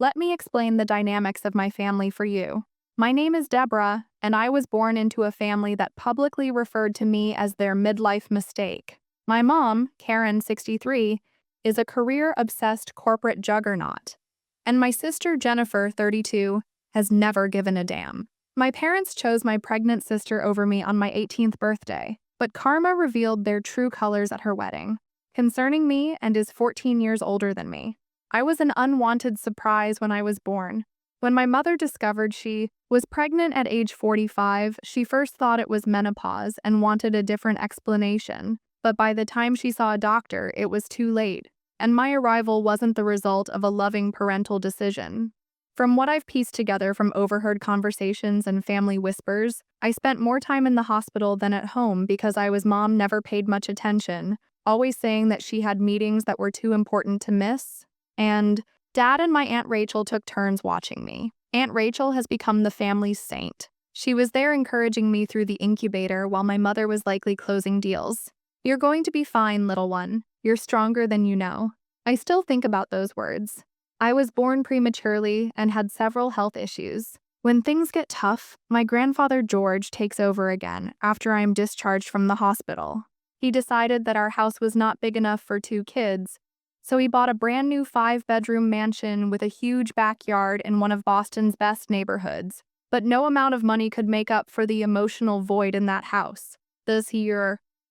Let me explain the dynamics of my family for you. My name is Deborah, and I was born into a family that publicly referred to me as their midlife mistake. My mom, Karen, 63, is a career-obsessed corporate juggernaut. And my sister, Jennifer, 32, has never given a damn. My parents chose my pregnant sister over me on my 18th birthday, but karma revealed their true colors at her wedding. Concerning me and is 14 years older than me. I was an unwanted surprise when I was born. When my mother discovered she was pregnant at age 45, she first thought it was menopause and wanted a different explanation. But by the time she saw a doctor, it was too late, and my arrival wasn't the result of a loving parental decision. From what I've pieced together from overheard conversations and family whispers, I spent more time in the hospital than at home because mom never paid much attention, always saying that she had meetings that were too important to miss. And Dad and my Aunt Rachel took turns watching me. Aunt Rachel has become the family's saint. She was there encouraging me through the incubator while my mother was likely closing deals. "You're going to be fine, little one. You're stronger than you know." I still think about those words. I was born prematurely and had several health issues. When things get tough, my grandfather George takes over again after I am discharged from the hospital. He decided that our house was not big enough for 2 kids, so he bought a brand new 5-bedroom mansion with a huge backyard in one of Boston's best neighborhoods. But no amount of money could make up for the emotional void in that house. Does he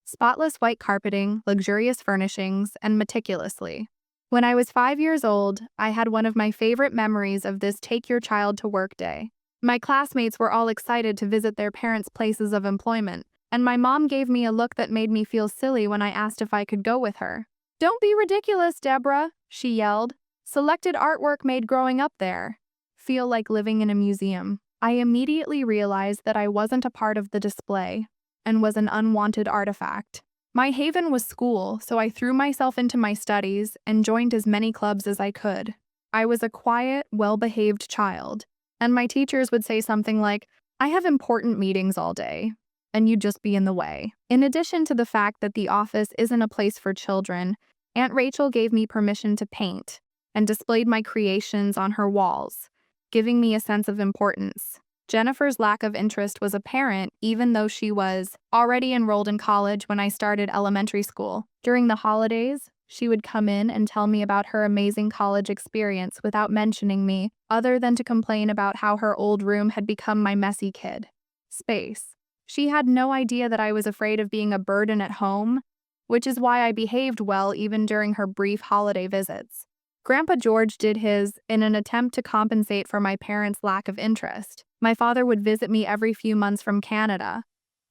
spotless white carpeting, luxurious furnishings, and meticulously. When I was 5 years old, I had one of my favorite memories of this take your child to work day. My classmates were all excited to visit their parents' places of employment, and my mom gave me a look that made me feel silly when I asked if I could go with her. "Don't be ridiculous, Deborah," she yelled. "Selected artwork made growing up there. Feel like living in a museum." I immediately realized that I wasn't a part of the display and was an unwanted artifact. My haven was school, so I threw myself into my studies and joined as many clubs as I could. I was a quiet, well-behaved child, and my teachers would say something like, "I have important meetings all day," and you'd just be in the way. In addition to the fact that the office isn't a place for children, Aunt Rachel gave me permission to paint and displayed my creations on her walls, giving me a sense of importance. Jennifer's lack of interest was apparent even though she was already enrolled in college when I started elementary school. During the holidays, she would come in and tell me about her amazing college experience without mentioning me, other than to complain about how her old room had become my messy kid space. She had no idea that I was afraid of being a burden at home, which is why I behaved well even during her brief holiday visits. Grandpa George did his in an attempt to compensate for my parents' lack of interest. My father would visit me every few months from Canada,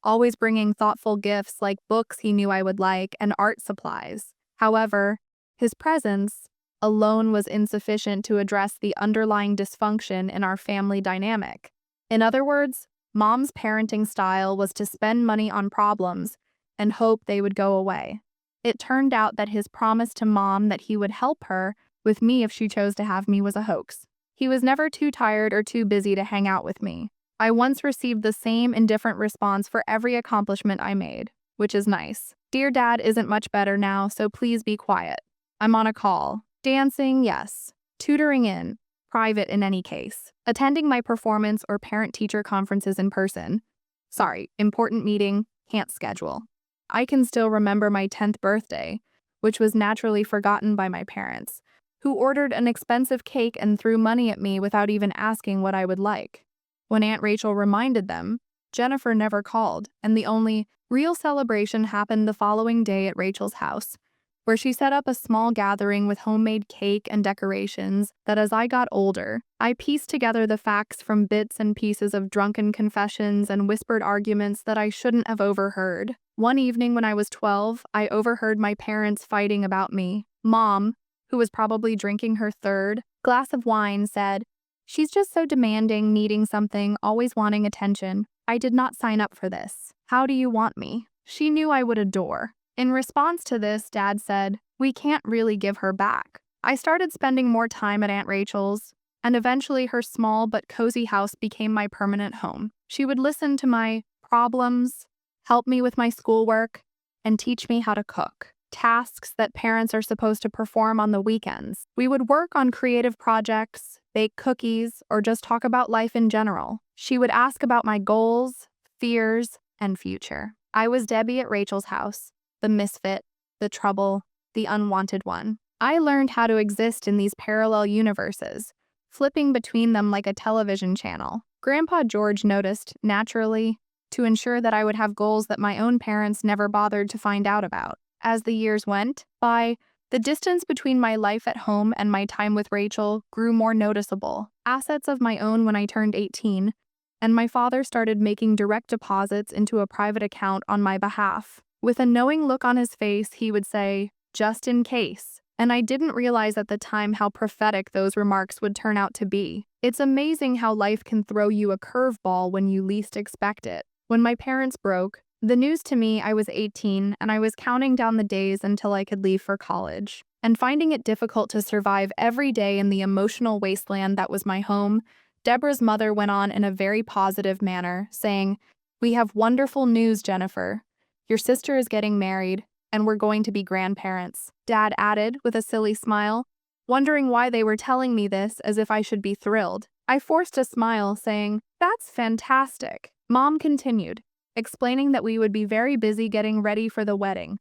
always bringing thoughtful gifts like books he knew I would like and art supplies. However, his presence alone was insufficient to address the underlying dysfunction in our family dynamic. In other words, Mom's parenting style was to spend money on problems and hope they would go away. It turned out that his promise to Mom that he would help her with me if she chose to have me was a hoax. He was never too tired or too busy to hang out with me. I once received the same indifferent response for every accomplishment I made, which is nice. "Dear Dad isn't much better now, so please be quiet. I'm on a call. Dancing, yes. Tutoring in. Private in any case. Attending my performance or parent-teacher conferences in person. Sorry, important meeting, can't schedule." I can still remember my 10th birthday, which was naturally forgotten by my parents, who ordered an expensive cake and threw money at me without even asking what I would like. When Aunt Rachel reminded them, Jennifer never called, and the only real celebration happened the following day at Rachel's house, where she set up a small gathering with homemade cake and decorations that as I got older, I pieced together the facts from bits and pieces of drunken confessions and whispered arguments that I shouldn't have overheard. One evening when I was 12, I overheard my parents fighting about me. Mom, who was probably drinking her 3rd glass of wine, said, "She's just so demanding, needing something, always wanting attention. I did not sign up for this. How do you want me?" She knew I would adore. In response to this, Dad said, "We can't really give her back." I started spending more time at Aunt Rachel's, and eventually her small but cozy house became my permanent home. She would listen to my problems, help me with my schoolwork, and teach me how to cook. tasks that parents are supposed to perform on the weekends. We would work on creative projects, bake cookies, or just talk about life in general. She would ask about my goals, fears, and future. I was Debbie at Rachel's house, the misfit, the trouble, the unwanted one. I learned how to exist in these parallel universes, flipping between them like a television channel. Grandpa George noticed, naturally, to ensure that I would have goals that my own parents never bothered to find out about. As the years went by, the distance between my life at home and my time with Rachel grew more noticeable. Assets of my own when I turned 18, and my father started making direct deposits into a private account on my behalf. With a knowing look on his face, he would say, "Just in case." And I didn't realize at the time how prophetic those remarks would turn out to be. It's amazing how life can throw you a curveball when you least expect it. When my parents broke the news to me, I was 18 and I was counting down the days until I could leave for college. And finding it difficult to survive every day in the emotional wasteland that was my home, Deborah's mother went on in a very positive manner, saying, "We have wonderful news, Jennifer. Your sister is getting married, and we're going to be grandparents." Dad added with a silly smile, wondering why they were telling me this as if I should be thrilled. I forced a smile, saying, "That's fantastic." Mom continued, explaining that we would be very busy getting ready for the wedding,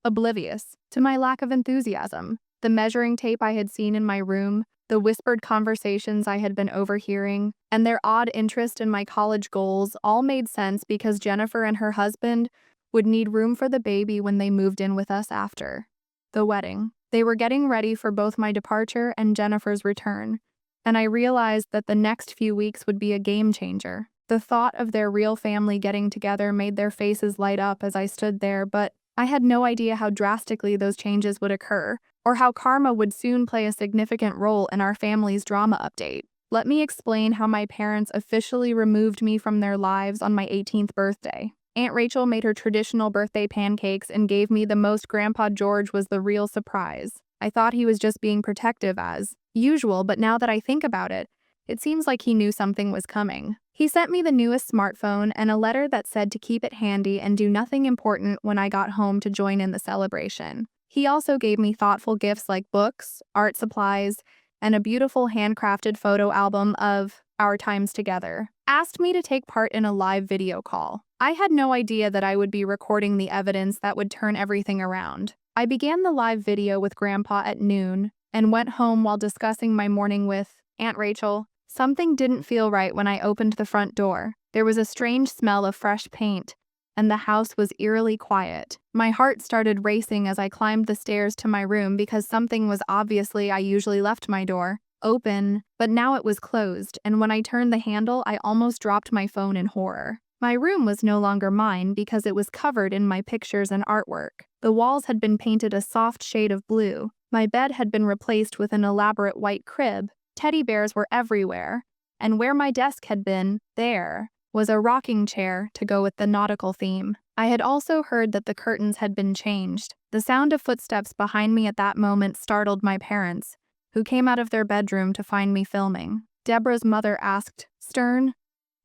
oblivious to my lack of enthusiasm. The measuring tape I had seen in my room, the whispered conversations I had been overhearing, and their odd interest in my college goals all made sense because Jennifer and her husband would need room for the baby when they moved in with us after the wedding. They were getting ready for both my departure and Jennifer's return, and I realized that the next few weeks would be a game changer. The thought of their real family getting together made their faces light up as I stood there, but I had no idea how drastically those changes would occur, or how karma would soon play a significant role in our family's drama update. Let me explain how my parents officially removed me from their lives on my 18th birthday. Aunt Rachel made her traditional birthday pancakes and gave me the most. Grandpa George was the real surprise. I thought he was just being protective as usual, but now that I think about it, it seems like he knew something was coming. He sent me the newest smartphone and a letter that said to keep it handy and do nothing important when I got home to join in the celebration. He also gave me thoughtful gifts like books, art supplies, and a beautiful handcrafted photo album of our times together. Asked me to take part in a live video call. I had no idea that I would be recording the evidence that would turn everything around. I began the live video with Grandpa at noon and went home while discussing my morning with Aunt Rachel. Something didn't feel right when I opened the front door. There was a strange smell of fresh paint, and the house was eerily quiet. My heart started racing as I climbed the stairs to my room because something was obviously. I usually left my door open, but now it was closed, and when I turned the handle, I almost dropped my phone in horror. My room was no longer mine because it was covered in my pictures and artwork. The walls had been painted a soft shade of blue. My bed had been replaced with an elaborate white crib. Teddy bears were everywhere, and where my desk had been, there was a rocking chair to go with the nautical theme. I had also heard that the curtains had been changed. The sound of footsteps behind me at that moment startled my parents, who came out of their bedroom to find me filming. Deborah's mother asked, "Stern,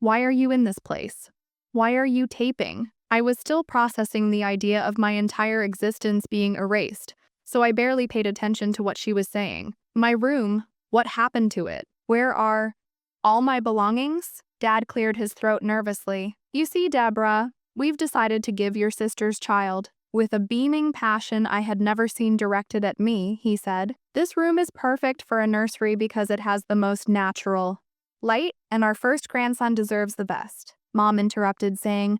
why are you in this place? Why are you taping?" I was still processing the idea of my entire existence being erased, so I barely paid attention to what she was saying. My room, what happened to it? Where are all my belongings? Dad cleared his throat nervously. "You see, Deborah, we've decided to give your sister's child." With a beaming passion I had never seen directed at me, he said, "This room is perfect for a nursery because it has the most natural light, and our first grandson deserves the best." Mom interrupted, saying,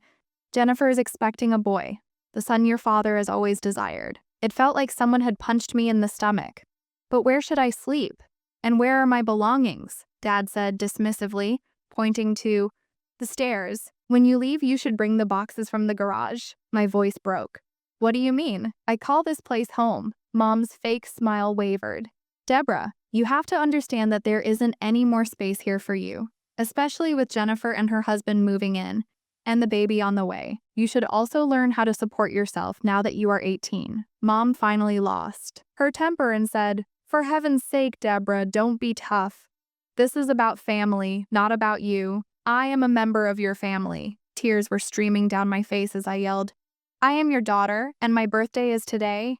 "Jennifer is expecting a boy, the son your father has always desired." It felt like someone had punched me in the stomach. "But where should I sleep? And where are my belongings?" Dad said dismissively, pointing to the stairs. "When you leave, you should bring the boxes from the garage." My voice broke. "What do you mean? I call this place home." Mom's fake smile wavered. "Deborah, you have to understand that there isn't any more space here for you, especially with Jennifer and her husband moving in, and the baby on the way. You should also learn how to support yourself now that you are 18. Mom finally lost her temper and said, "For heaven's sake, Deborah, don't be tough. This is about family, not about you. I am a member of your family." Tears were streaming down my face as I yelled, "I am your daughter, and my birthday is today.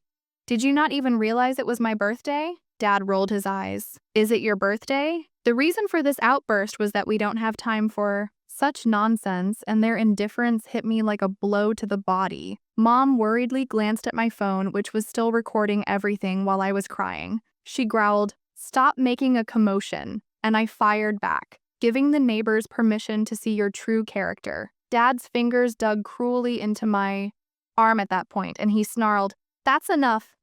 Did you not even realize it was my birthday? Dad rolled his eyes. Is it your birthday? The reason for this outburst was that we don't have time for such nonsense, and their indifference hit me like a blow to the body. Mom worriedly glanced at my phone, which was still recording everything while I was crying. She growled, "Stop making a commotion," and I fired back, giving the neighbors permission to see your true character. Dad's fingers dug cruelly into my arm at that point, and he snarled, "That's enough,"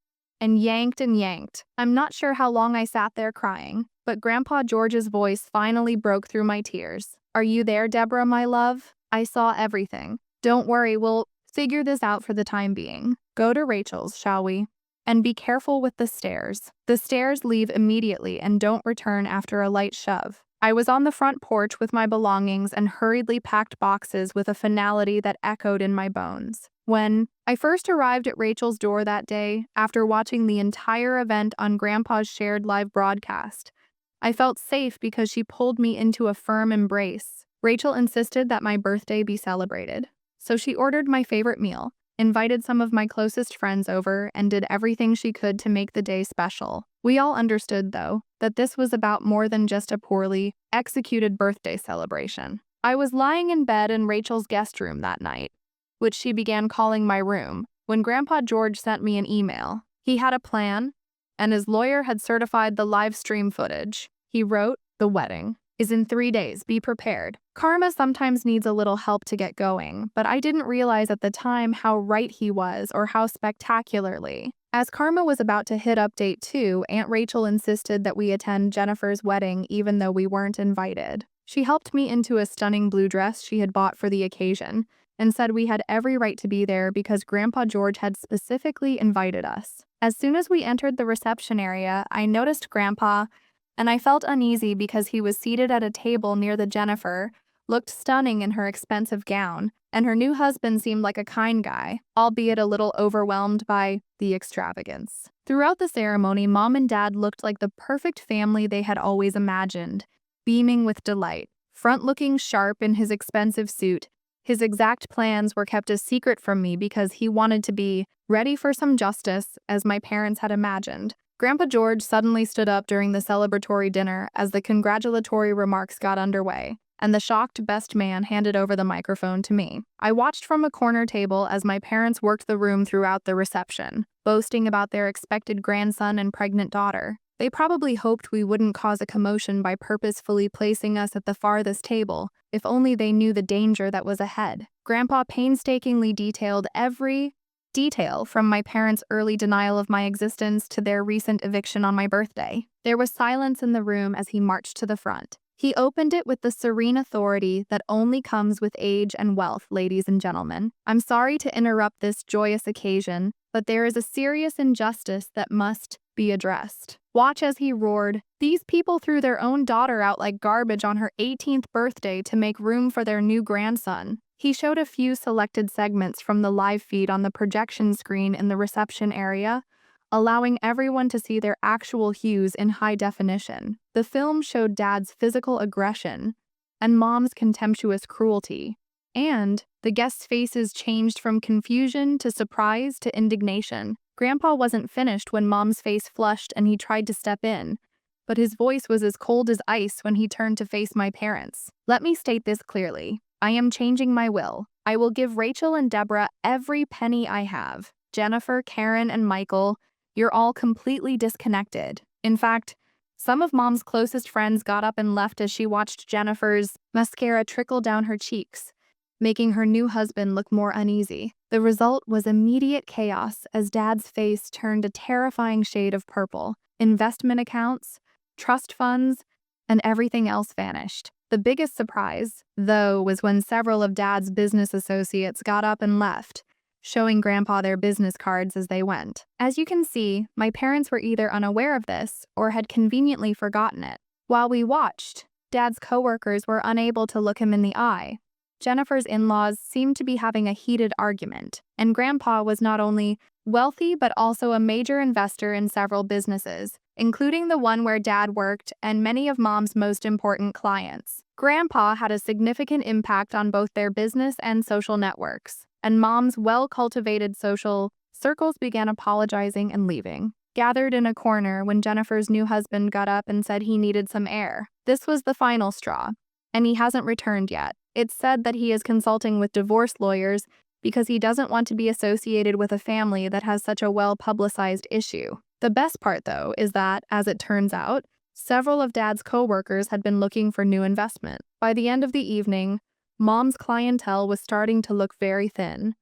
and yanked and yanked. I'm not sure how long I sat there crying, but Grandpa George's voice finally broke through my tears. "Are you there, Deborah, my love? I saw everything. Don't worry, we'll figure this out for the time being. Go to Rachel's, shall we? And be careful with the stairs. The stairs leave immediately and don't return after a light shove." I was on the front porch with my belongings and hurriedly packed boxes with a finality that echoed in my bones. When I first arrived at Rachel's door that day, after watching the entire event on Grandpa's shared live broadcast, I felt safe because she pulled me into a firm embrace. Rachel insisted that my birthday be celebrated, so she ordered my favorite meal, invited some of my closest friends over, and did everything she could to make the day special. We all understood, though, that this was about more than just a poorly executed birthday celebration. I was lying in bed in Rachel's guest room that night, which she began calling my room, when Grandpa George sent me an email. He had a plan, and his lawyer had certified the live stream footage. He wrote, "The wedding is in 3 days. Be prepared." Karma sometimes needs a little help to get going, but I didn't realize at the time how right he was or how spectacularly. As Karma was about to hit update 2, Aunt Rachel insisted that we attend Jennifer's wedding even though we weren't invited. She helped me into a stunning blue dress she had bought for the occasion and said we had every right to be there because Grandpa George had specifically invited us. As soon as we entered the reception area, I noticed Grandpa, and I felt uneasy because he was seated at a table near the Jennifer, looked stunning in her expensive gown, and her new husband seemed like a kind guy, albeit a little overwhelmed by the extravagance. Throughout the ceremony, Mom and Dad looked like the perfect family they had always imagined, beaming with delight. Front-looking sharp in his expensive suit, his exact plans were kept a secret from me because he wanted to be ready for some justice, as my parents had imagined. Grandpa George suddenly stood up during the celebratory dinner as the congratulatory remarks got underway, and the shocked best man handed over the microphone to me. I watched from a corner table as my parents worked the room throughout the reception, boasting about their expected grandson and pregnant daughter. They probably hoped we wouldn't cause a commotion by purposefully placing us at the farthest table, if only they knew the danger that was ahead. Grandpa painstakingly detailed every detail from my parents' early denial of my existence to their recent eviction on my birthday. There was silence in the room as he marched to the front. He opened it with the serene authority that only comes with age and wealth, ladies and gentlemen. I'm sorry to interrupt this joyous occasion, but there is a serious injustice that must be addressed. Watch as he roared. These people threw their own daughter out like garbage on her 18th birthday to make room for their new grandson. He showed a few selected segments from the live feed on the projection screen in the reception area, allowing everyone to see their actual hues in high definition. The film showed Dad's physical aggression and Mom's contemptuous cruelty, and the guests' faces changed from confusion to surprise to indignation. Grandpa wasn't finished when Mom's face flushed and he tried to step in, but his voice was as cold as ice when he turned to face my parents. Let me state this clearly. I am changing my will. I will give Rachel and Deborah every penny I have. Jennifer, Karen, and Michael, you're all completely disconnected. In fact, some of Mom's closest friends got up and left as she watched Jennifer's mascara trickle down her cheeks, making her new husband look more uneasy. The result was immediate chaos as Dad's face turned a terrifying shade of purple. Investment accounts, trust funds, and everything else vanished. The biggest surprise, though, was when several of Dad's business associates got up and left, showing Grandpa their business cards as they went. As you can see, my parents were either unaware of this or had conveniently forgotten it. While we watched, Dad's coworkers were unable to look him in the eye. Jennifer's in-laws seemed to be having a heated argument, and Grandpa was not only wealthy but also a major investor in several businesses, including the one where Dad worked and many of Mom's most important clients. Grandpa had a significant impact on both their business and social networks, and Mom's well-cultivated social Circles began apologizing and leaving, gathered in a corner when Jennifer's new husband got up and said he needed some air. This was the final straw, and he hasn't returned yet. It's said that he is consulting with divorce lawyers because he doesn't want to be associated with a family that has such a well-publicized issue. The best part, though, is that, as it turns out, several of Dad's co-workers had been looking for new investment. By the end of the evening, Mom's clientele was starting to look very thin,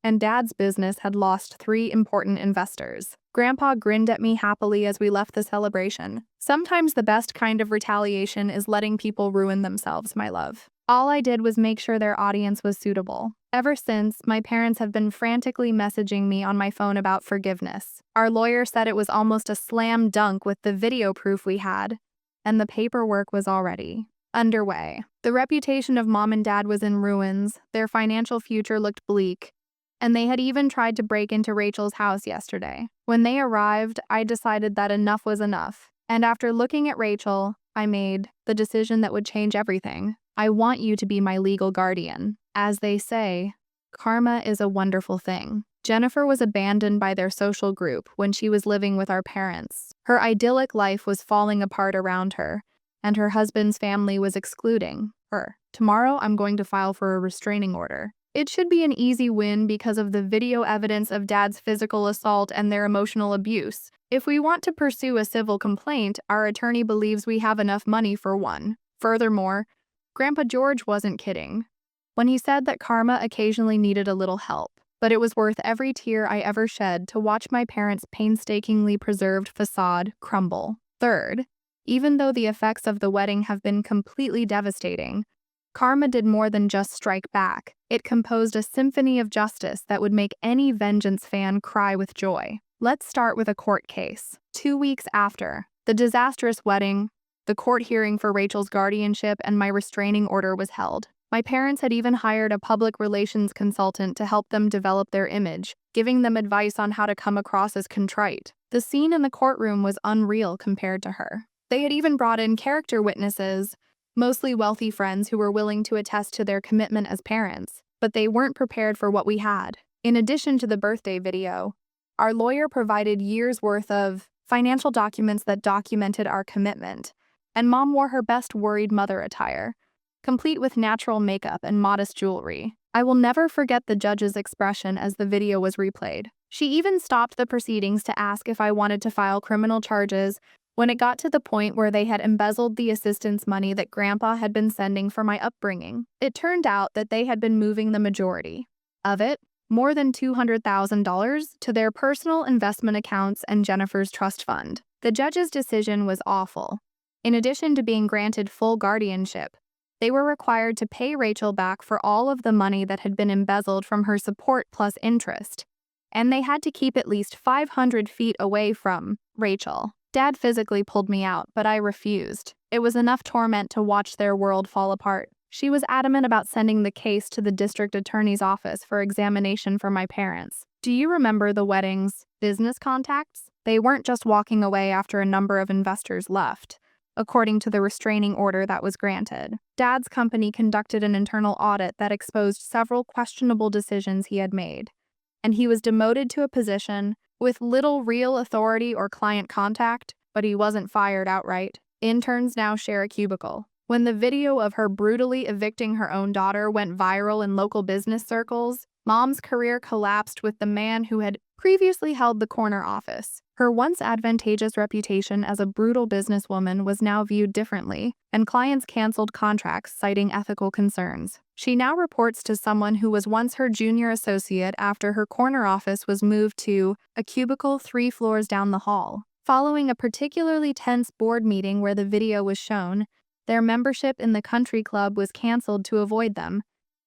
and Dad's business had lost 3 important investors. Grandpa grinned at me happily as we left the celebration. Sometimes the best kind of retaliation is letting people ruin themselves, my love. All I did was make sure their audience was suitable. Ever since, my parents have been frantically messaging me on my phone about forgiveness. Our lawyer said it was almost a slam dunk with the video proof we had, and the paperwork was already underway. The reputation of Mom and Dad was in ruins, their financial future looked bleak, and they had even tried to break into Rachel's house yesterday. When they arrived, I decided that enough was enough, and after looking at Rachel, I made the decision that would change everything. I want you to be my legal guardian. As they say, karma is a wonderful thing. Jennifer was abandoned by their social group when she was living with our parents. Her idyllic life was falling apart around her, and her husband's family was excluding her. Tomorrow, I'm going to file for a restraining order. It should be an easy win because of the video evidence of Dad's physical assault and their emotional abuse. If we want to pursue a civil complaint, our attorney believes we have enough money for one. Furthermore, Grandpa George wasn't kidding when he said that karma occasionally needed a little help, but it was worth every tear I ever shed to watch my parents' painstakingly preserved facade crumble. Third, even though the effects of the wedding have been completely devastating, karma did more than just strike back. It composed a symphony of justice that would make any vengeance fan cry with joy. Let's start with a court case. 2 weeks after the disastrous wedding, the court hearing for Rachel's guardianship and my restraining order was held. My parents had even hired a public relations consultant to help them develop their image, giving them advice on how to come across as contrite. The scene in the courtroom was unreal compared to her. They had even brought in character witnesses, mostly wealthy friends who were willing to attest to their commitment as parents, but they weren't prepared for what we had. In addition to the birthday video, our lawyer provided years' worth of financial documents that documented our commitment, and Mom wore her best worried mother attire, complete with natural makeup and modest jewelry. I will never forget the judge's expression as the video was replayed. She even stopped the proceedings to ask if I wanted to file criminal charges when it got to the point where they had embezzled the assistance money that Grandpa had been sending for my upbringing. It turned out that they had been moving the majority of it, more than $200,000, to their personal investment accounts and Jennifer's trust fund. The judge's decision was awful. In addition to being granted full guardianship, they were required to pay Rachel back for all of the money that had been embezzled from her support plus interest, and they had to keep at least 500 feet away from Rachel. Dad physically pulled me out, but I refused. It was enough torment to watch their world fall apart. She was adamant about sending the case to the district attorney's office for examination for my parents. Do you remember the wedding's business contacts? They weren't just walking away after a number of investors left, according to the restraining order that was granted. Dad's company conducted an internal audit that exposed several questionable decisions he had made, and he was demoted to a position with little real authority or client contact, but he wasn't fired outright. Interns now share a cubicle. When the video of her brutally evicting her own daughter went viral in local business circles, Mom's career collapsed with the man who had previously held the corner office. Her once advantageous reputation as a brutal businesswoman was now viewed differently, and clients canceled contracts citing ethical concerns. She now reports to someone who was once her junior associate after her corner office was moved to a cubicle 3 floors down the hall. Following a particularly tense board meeting where the video was shown, their membership in the country club was canceled to avoid them,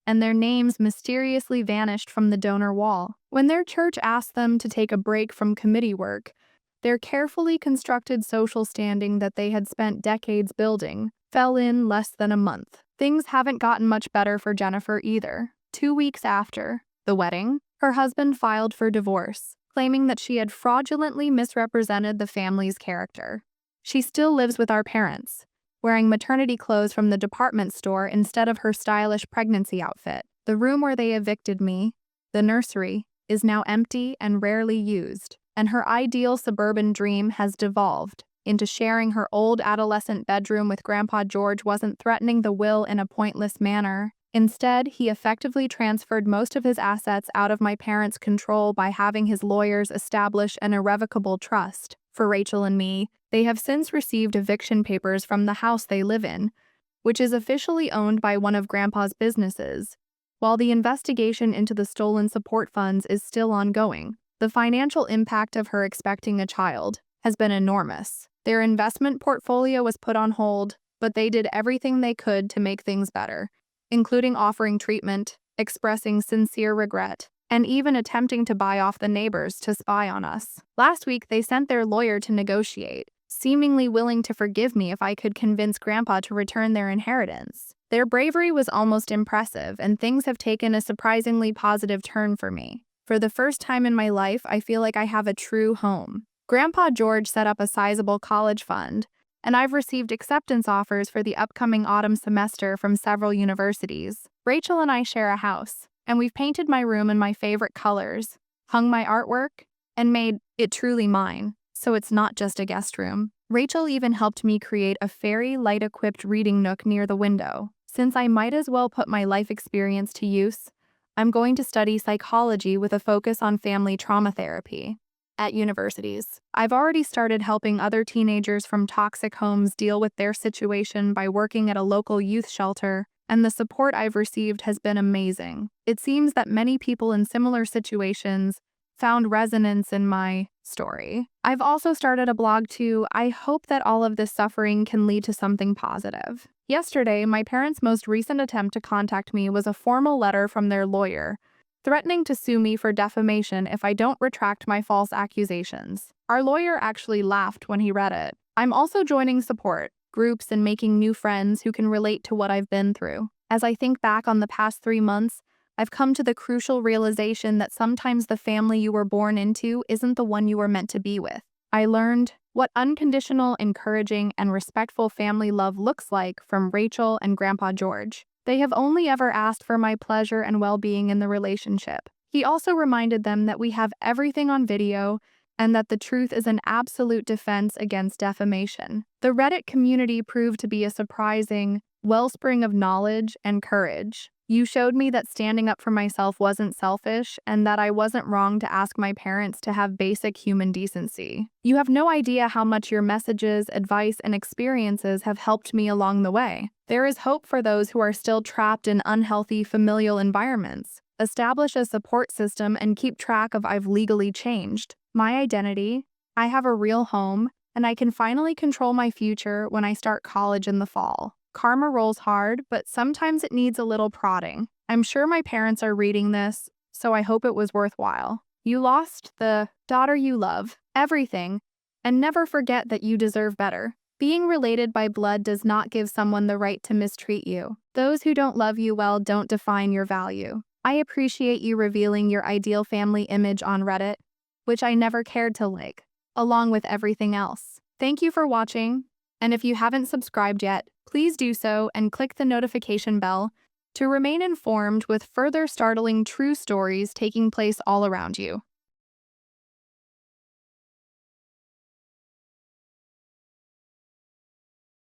and their names mysteriously vanished from the donor wall. When their church asked them to take a break from committee work, their carefully constructed social standing that they had spent decades building fell in less than a month. Things haven't gotten much better for Jennifer either. 2 weeks after the wedding, her husband filed for divorce, claiming that she had fraudulently misrepresented the family's character. She still lives with our parents, wearing maternity clothes from the department store instead of her stylish pregnancy outfit. The room where they evicted me, the nursery, is now empty and rarely used, and her ideal suburban dream has devolved into sharing her old adolescent bedroom with Grandpa George. Wasn't threatening the will in a pointless manner. Instead, he effectively transferred most of his assets out of my parents' control by having his lawyers establish an irrevocable trust. For Rachel and me, they have since received eviction papers from the house they live in, which is officially owned by one of Grandpa's businesses. While the investigation into the stolen support funds is still ongoing, the financial impact of her expecting a child has been enormous. Their investment portfolio was put on hold, but they did everything they could to make things better, including offering treatment, expressing sincere regret, and even attempting to buy off the neighbors to spy on us. Last week, they sent their lawyer to negotiate, seemingly willing to forgive me if I could convince Grandpa to return their inheritance. Their bravery was almost impressive, and things have taken a surprisingly positive turn for me. For the first time in my life, I feel like I have a true home. Grandpa George set up a sizable college fund, and I've received acceptance offers for the upcoming autumn semester from several universities. Rachel and I share a house, and we've painted my room in my favorite colors, hung my artwork, and made it truly mine, so it's not just a guest room. Rachel even helped me create a fairy light-equipped reading nook near the window. Since I might as well put my life experience to use, I'm going to study psychology with a focus on family trauma therapy at universities. I've already started helping other teenagers from toxic homes deal with their situation by working at a local youth shelter, and the support I've received has been amazing. It seems that many people in similar situations found resonance in my story. I've also started a blog too. I hope that all of this suffering can lead to something positive. Yesterday, my parents' most recent attempt to contact me was a formal letter from their lawyer, threatening to sue me for defamation if I don't retract my false accusations. Our lawyer actually laughed when he read it. I'm also joining support groups and making new friends who can relate to what I've been through. As I think back on the past 3 months, I've come to the crucial realization that sometimes the family you were born into isn't the one you were meant to be with. I learned what unconditional, encouraging, and respectful family love looks like from Rachel and Grandpa George. They have only ever asked for my pleasure and well-being in the relationship. He also reminded them that we have everything on video and that the truth is an absolute defense against defamation. The Reddit community proved to be a surprising wellspring of knowledge and courage. You showed me that standing up for myself wasn't selfish and that I wasn't wrong to ask my parents to have basic human decency. You have no idea how much your messages, advice, and experiences have helped me along the way. There is hope for those who are still trapped in unhealthy familial environments. Establish a support system and keep track of I've legally changed my identity, I have a real home, and I can finally control my future when I start college in the fall. Karma rolls hard, but sometimes it needs a little prodding. I'm sure my parents are reading this, so I hope it was worthwhile. You lost the daughter you love, everything, and never forget that you deserve better. Being related by blood does not give someone the right to mistreat you. Those who don't love you well don't define your value. I appreciate you revealing your ideal family image on Reddit, which I never cared to like, along with everything else. Thank you for watching, and if you haven't subscribed yet, please do so and click the notification bell to remain informed with further startling true stories taking place all around you.